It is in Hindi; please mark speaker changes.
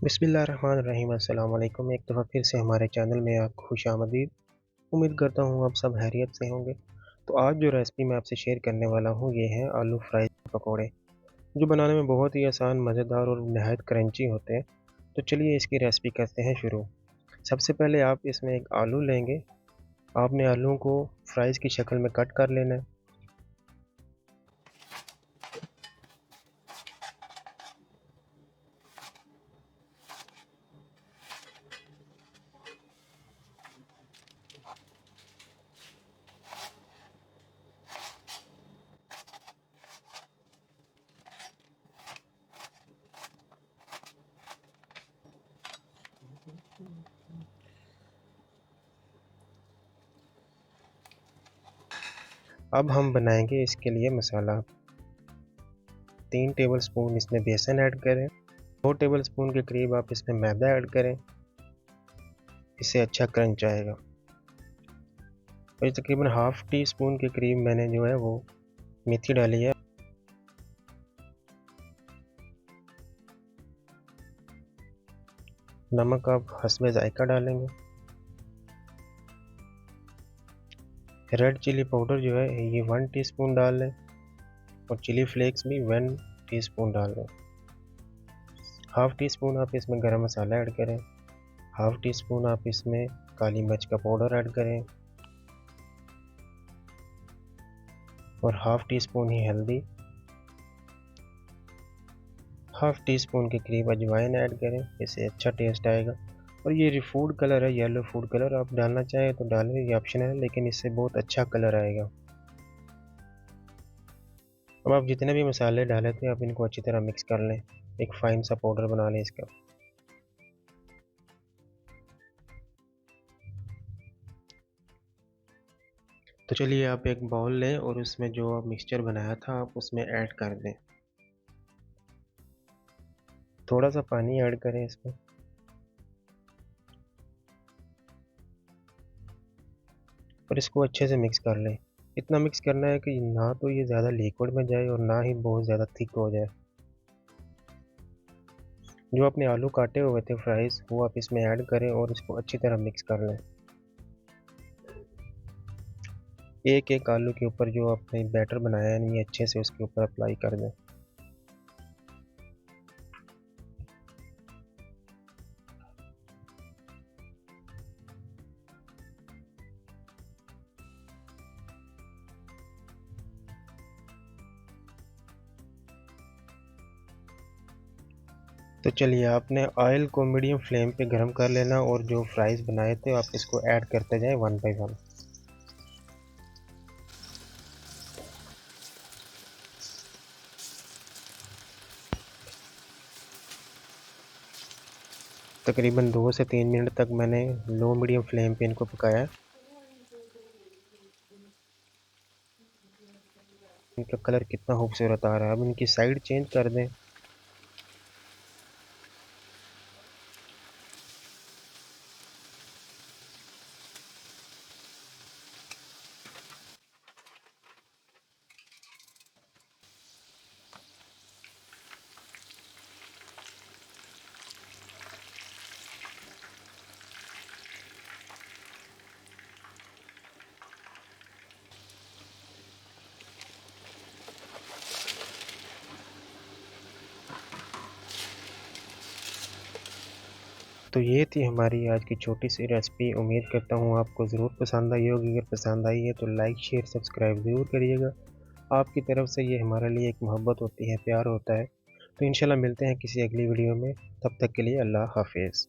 Speaker 1: बिस्मिल्लाहिर्रहमानिर्रहीम अस्सलाम वालेकुम। एक दफ़ा फिर से हमारे चैनल में आपको खुशामदीद। उम्मीद करता हूँ आप सब खैरियत से होंगे। तो आज जो रेसिपी मैं आपसे शेयर करने वाला हूँ ये है आलू फ्राई पकौड़े, जो बनाने में बहुत ही आसान, मज़ेदार और नहायत क्रंची होते हैं। तो चलिए इसकी रेसिपी करते हैं शुरू। सबसे पहले आप इसमें एक आलू लेंगे। आपने आलूओं को फ्राइज़ की शक्ल में कट कर लेना है। अब हम बनाएंगे इसके लिए मसाला। 3 टेबलस्पून इसमें बेसन ऐड करें। 2 टेबलस्पून के करीब आप इसमें मैदा ऐड करें, इससे अच्छा क्रंच आएगा। और तकरीबन हाफ़ टी स्पून के करीब मैंने जो है वो मेथी डाली है। नमक आप हस्बे ज़ायका डालेंगे। रेड चिली पाउडर जो है ये 1 टीस्पून डाल लें और चिली फ्लेक्स भी 1 टीस्पून डाल लें। हाफ़ टी स्पून आप इसमें गरम मसाला ऐड करें। हाफ़ टी स्पून आप इसमें काली मिर्च का पाउडर ऐड करें और हाफ़ टी स्पून ही हल्दी। हाफ़ टी स्पून के करीब अजवाइन ऐड करें, इससे अच्छा टेस्ट आएगा। और ये फूड कलर है, येलो फूड कलर, आप डालना चाहें तो डालें, ये ऑप्शनल है, लेकिन इससे बहुत अच्छा कलर आएगा। अब आप जितने भी मसाले डाले थे आप इनको अच्छी तरह मिक्स कर लें, एक फ़ाइन सा पाउडर बना लें इसका। तो चलिए आप एक बाउल लें और उसमें जो आप मिक्सचर बनाया था आप उसमें ऐड कर दें। थोड़ा सा पानी ऐड करें इसमें और इसको अच्छे से मिक्स कर लें। इतना मिक्स करना है कि ना तो ये ज़्यादा लिक्विड में जाए और ना ही बहुत ज़्यादा थिक हो जाए। जो आपने आलू काटे हुए थे फ्राइज़ वो आप इसमें ऐड करें और इसको अच्छी तरह मिक्स कर लें। एक एक आलू के ऊपर जो आपने बैटर बनाया है ये अच्छे से उसके ऊपर अप्लाई कर दें। तो चलिए आपने ऑयल को मीडियम फ्लेम पे गरम कर लेना और जो फ्राइज़ बनाए थे आप इसको ऐड करते जाएं वन बाय वन। तकरीबन 2 से 3 मिनट तक मैंने लो मीडियम फ्लेम पे इनको पकाया। इनका कलर कितना खूबसूरत आ रहा है। अब इनकी साइड चेंज कर दें। तो ये थी हमारी आज की छोटी सी रेसिपी। उम्मीद करता हूँ आपको ज़रूर पसंद आई होगी। अगर पसंद आई है तो लाइक शेयर सब्सक्राइब ज़रूर करिएगा। आपकी तरफ से ये हमारे लिए एक मोहब्बत होती है, प्यार होता है। तो इंशाल्लाह मिलते हैं किसी अगली वीडियो में। तब तक के लिए अल्लाह हाफ़िज़।